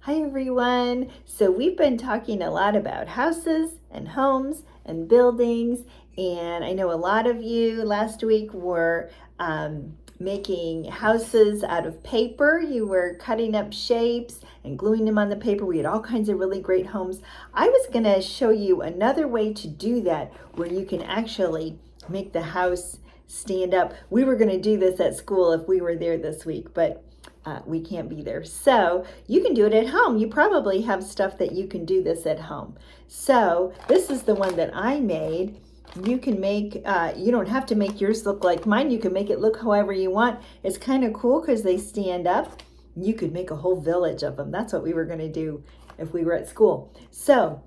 Hi everyone. So we've been talking a lot about houses and homes and buildings, and I know a lot of you last week were making houses out of paper. You were cutting up shapes and gluing them on the paper. We had all kinds of really great homes. I was going to show you another way to do that where you can actually make the house stand up. We were going to do this at school if we were there this week, but we can't be there. So you can do it at home. You probably have stuff that you can do this at home. So this is the one that I made. You can make, you don't have to make yours look like mine. You can make it look however you want. It's kind of cool because they stand up. You could make a whole village of them. That's what we were going to do if we were at school. So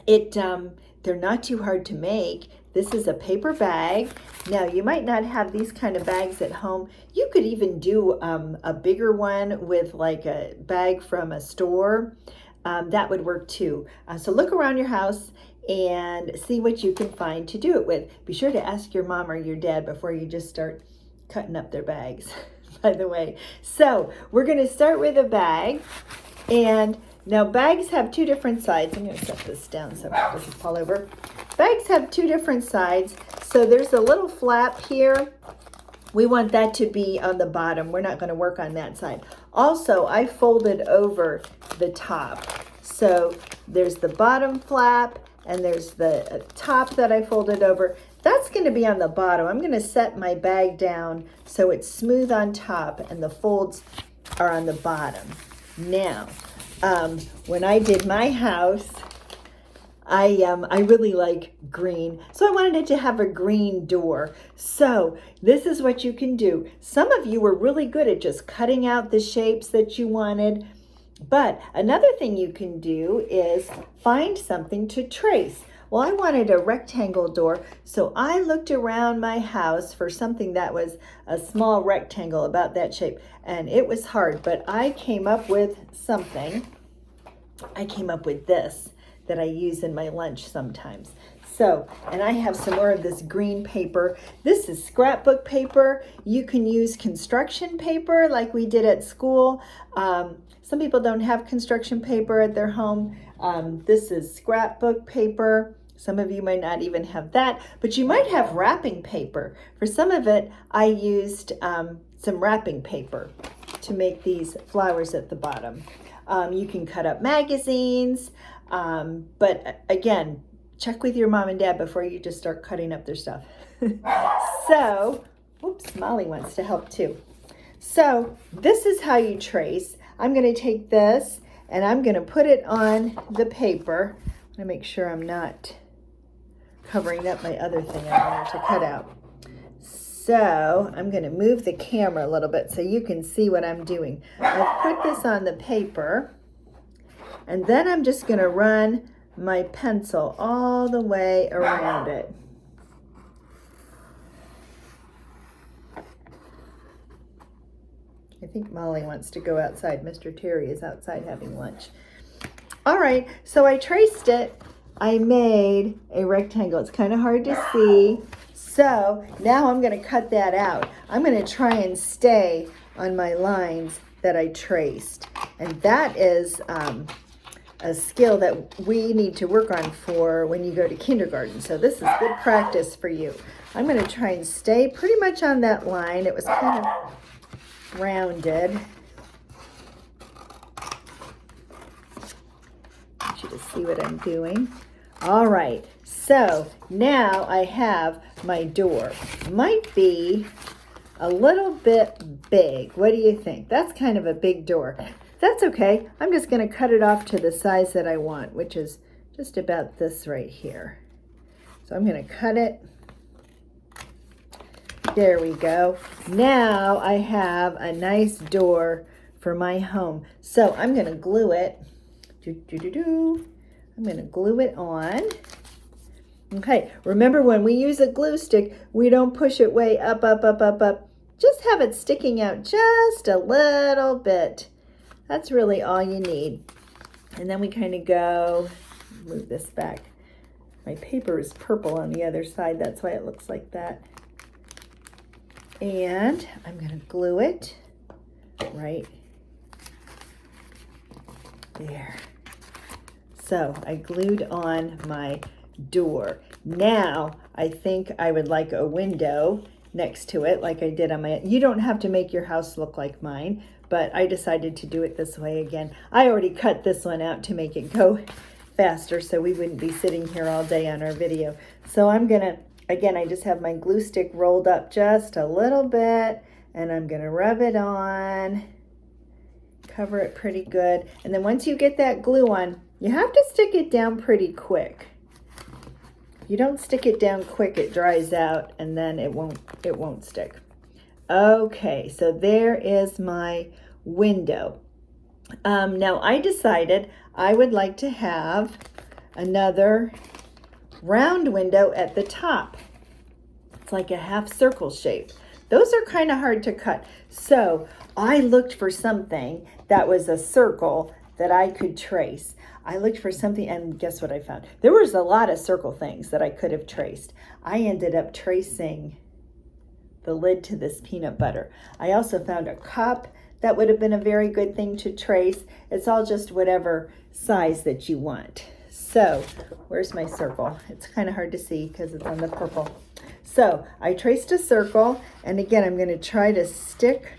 they're not too hard to make. This is a paper bag. Now, you might not have these kind of bags at home. You could even do a bigger one with like a bag from a store. That would work too. So look around your house and see what you can find to do it with. Be sure to ask your mom or your dad before you just start cutting up their bags, by the way. So we're going to start with a bag. And now bags have two different sides. I'm going to set this down so it doesn't fall over. Bags have two different sides. So there's a little flap here. We want that to be on the bottom. We're not going to work on that side. Also, I folded over the top. So there's the bottom flap and there's the top that I folded over. That's going to be on the bottom. I'm going to set my bag down so it's smooth on top and the folds are on the bottom. Now, when I did my house, I really like green, so I wanted it to have a green door. So this is what you can do. Some of you were really good at just cutting out the shapes that you wanted, but another thing you can do is find something to trace. Well, I wanted a rectangle door, so I looked around my house for something that was a small rectangle about that shape, and it was hard, but I came up with something. I came up with this that I use in my lunch sometimes. So, and I have some more of this green paper. This is scrapbook paper. You can use construction paper like we did at school. Some people don't have construction paper at their home. This is scrapbook paper. Some of you might not even have that, but you might have wrapping paper. For some of it, I used some wrapping paper to make these flowers at the bottom. You can cut up magazines, but again, check with your mom and dad before you just start cutting up their stuff. So, oops, Molly wants to help too. So this is how you trace. I'm going to take this and I'm going to put it on the paper. I'm going to make sure I'm not covering up my other thing I wanted to cut out. So I'm going to move the camera a little bit so you can see what I'm doing. I've put this on the paper, and then I'm just going to run my pencil all the way around it. I think Molly wants to go outside. Mr. Terry is outside having lunch. All right, so I traced it. I made a rectangle. It's kind of hard to see. So now I'm going to cut that out. I'm going to try and stay on my lines that I traced. And that is a skill that we need to work on for when you go to kindergarten. So this is good practice for you. I'm going to try and stay pretty much on that line. It was kind of rounded. I want you to see what I'm doing. All right, so now I have my door. Might be a little bit big. What do you think? That's kind of a big door. That's okay. I'm just going to cut it off to the size that I want, which is just about this right here. So I'm going to cut it. There we go. Now I have a nice door for my home. So I'm going to glue it. I'm going to glue it on. Okay, remember when we use a glue stick, we don't push it way up, up, up, up, up. Just have it sticking out just a little bit. That's really all you need. And then we kind of go, move this back. My paper is purple on the other side. That's why it looks like that. And I'm going to glue it right There. So I glued on my door. Now I think I would like a window next to it like I did on my, you don't have to make your house look like mine, but I decided to do it this way again. I already cut this one out to make it go faster so we wouldn't be sitting here all day on our video. So I'm gonna, again, I just have my glue stick rolled up just a little bit and I'm gonna rub it on, cover it pretty good. And then once you get that glue on, you have to stick it down pretty quick. If you don't stick it down quick, it dries out and then it won't stick. Okay, so there is my window. Now I decided I would like to have another round window at the top. It's like a half circle shape. Those are kind of hard to cut. So I looked for something that was a circle that I could trace. I looked for something and guess what I found? There was a lot of circle things that I could have traced. I ended up tracing the lid to this peanut butter. I also found a cup that would have been a very good thing to trace. It's all just whatever size that you want. So where's my circle? It's kind of hard to see because it's on the purple. So I traced a circle, and again, I'm going to try to stick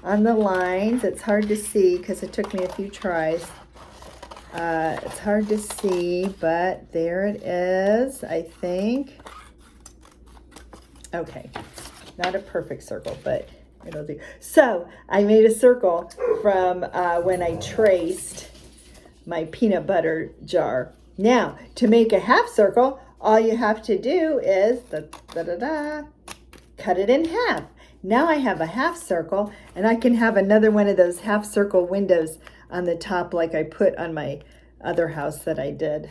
on the lines. It's hard to see because it took me a few tries. It's hard to see, but there it is, I think. Okay, not a perfect circle, but it'll do. So I made a circle from when I traced my peanut butter jar. Now, to make a half circle, all you have to do is cut it in half. Now I have a half circle, and I can have another one of those half circle windows on the top like I put on my other house that I did.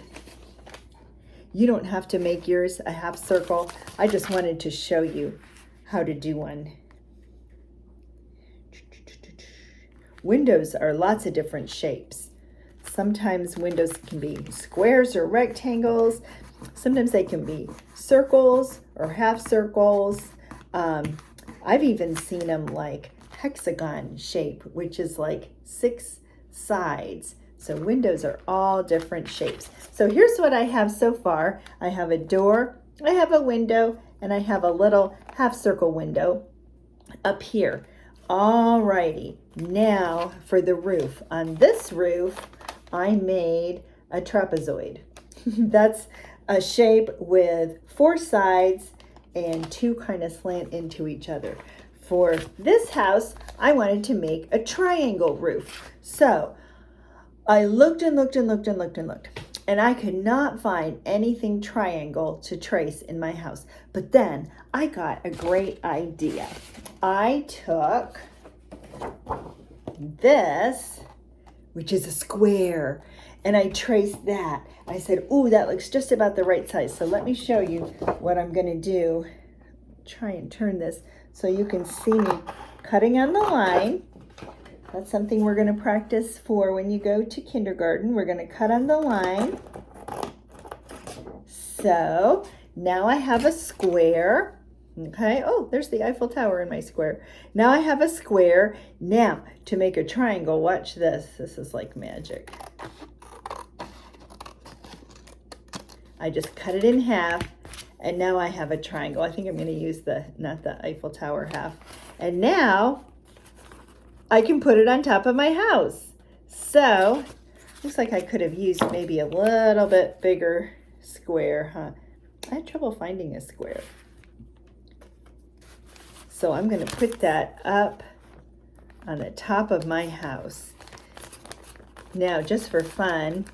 You don't have to make yours a half circle. I just wanted to show you how to do one. Windows are lots of different shapes. Sometimes windows can be squares or rectangles. Sometimes they can be circles or half circles. I've even seen them like hexagon shape, which is like 6 sides. So windows are all different shapes. So here's what I have so far. I have a door, I have a window, and I have a little half circle window up here. Alrighty, now for the roof. On this roof, I made a trapezoid. That's a shape with 4 sides and 2 kind of slant into each other. For this house, I wanted to make a triangle roof. So I looked and looked and looked and looked and looked, and I could not find anything triangle to trace in my house. But then I got a great idea. I took this, which is a square, and I traced that. I said, ooh, that looks just about the right size. So let me show you what I'm gonna do. Try and turn this so you can see me cutting on the line. That's something we're gonna practice for when you go to kindergarten. We're gonna cut on the line. So now I have a square. Okay, oh, there's the Eiffel Tower in my square. Now I have a square. Now, to make a triangle, watch this. This is like magic. I just cut it in half, and now I have a triangle. I think I'm going to use not the Eiffel Tower half. And now I can put it on top of my house. So, looks like I could have used maybe a little bit bigger square, huh? I had trouble finding a square. So I'm going to put that up on the top of my house. Now, just for fun,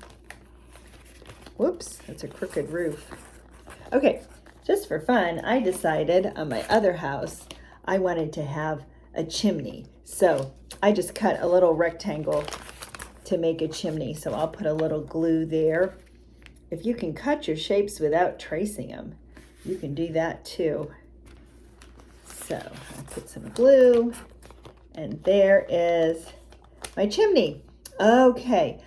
whoops, that's a crooked roof. Okay, just for fun, I decided on my other house, I wanted to have a chimney. So I just cut a little rectangle to make a chimney. So I'll put a little glue there. If you can cut your shapes without tracing them, you can do that too. So I'll put some glue, and there is my chimney. Okay,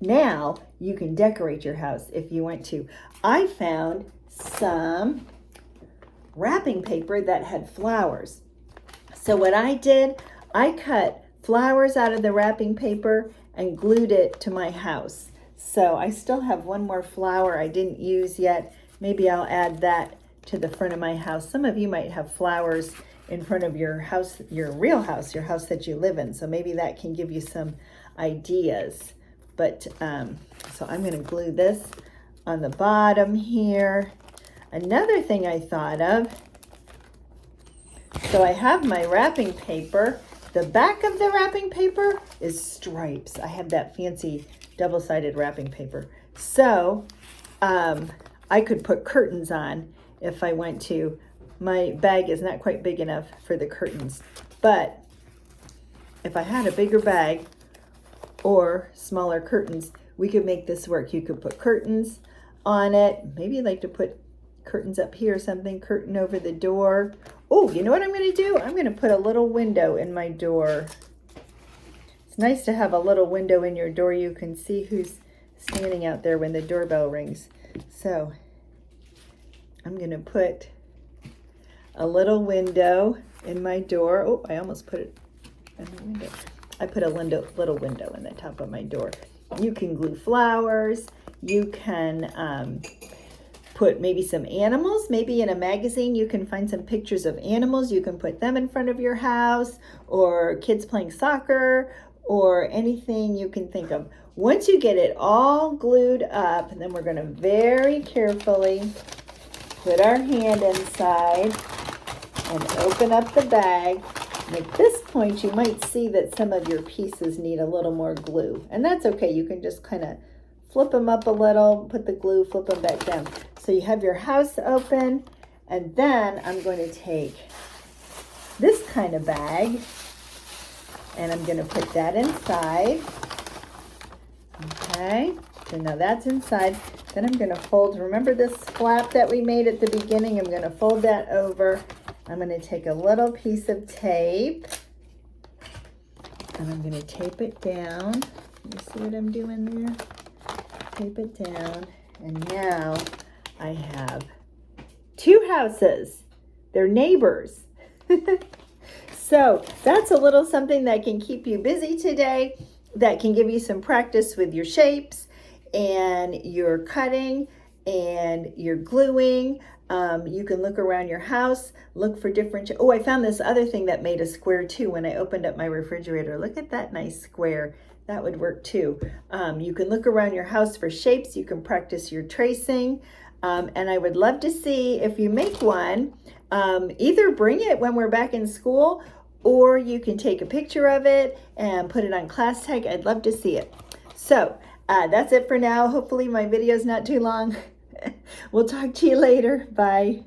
now you can decorate your house if you want to. I found some wrapping paper that had flowers. So what I did, I cut flowers out of the wrapping paper and glued it to my house. So I still have one more flower I didn't use yet. Maybe I'll add that to the front of my house. Some of you might have flowers in front of your house, your real house, your house that you live in. So maybe that can give you some ideas. But so I'm going to glue this on the bottom here. Another thing I thought of, so I have my wrapping paper. The back of the wrapping paper is stripes. I have that fancy double-sided wrapping paper. So I could put curtains on if I went to. My bag is not quite big enough for the curtains, but if I had a bigger bag or smaller curtains, we could make this work. You could put curtains on it. Maybe you'd like to put curtains up here or something, curtain over the door. Oh, you know what I'm going to do? I'm going to put a little window in my door. It's nice to have a little window in your door. You can see who's standing out there when the doorbell rings. So I'm going to put a little window in my door. Oh, I almost put it in the window. I put a little window in the top of my door. You can glue flowers. You can put maybe some animals. Maybe in a magazine you can find some pictures of animals. You can put them in front of your house, or kids playing soccer, or anything you can think of. Once you get it all glued up, then we're going to very carefully put our hand inside and open up the bag. And at this point, you might see that some of your pieces need a little more glue. And that's okay. You can just kind of flip them up a little, put the glue, flip them back down. So you have your house open. And then I'm going to take this kind of bag and I'm going to put that inside. Okay, so now that's inside. Then I'm going to fold, remember this flap that we made at the beginning? I'm going to fold that over. I'm going to take a little piece of tape and I'm going to tape it down. You see what I'm doing there? Tape it down. And now I have two houses. They're neighbors. So that's a little something that can keep you busy today, that can give you some practice with your shapes and your cutting and your gluing. You can look around your house, look for different, oh, I found this other thing that made a square too when I opened up my refrigerator. Look at that nice square. That would work too. You can look around your house for shapes. You can practice your tracing. And I would love to see if you make one. Either bring it when we're back in school, or you can take a picture of it and put it on class tag. I'd love to see it. So that's it for now. Hopefully my video is not too long. We'll talk to you later. Bye.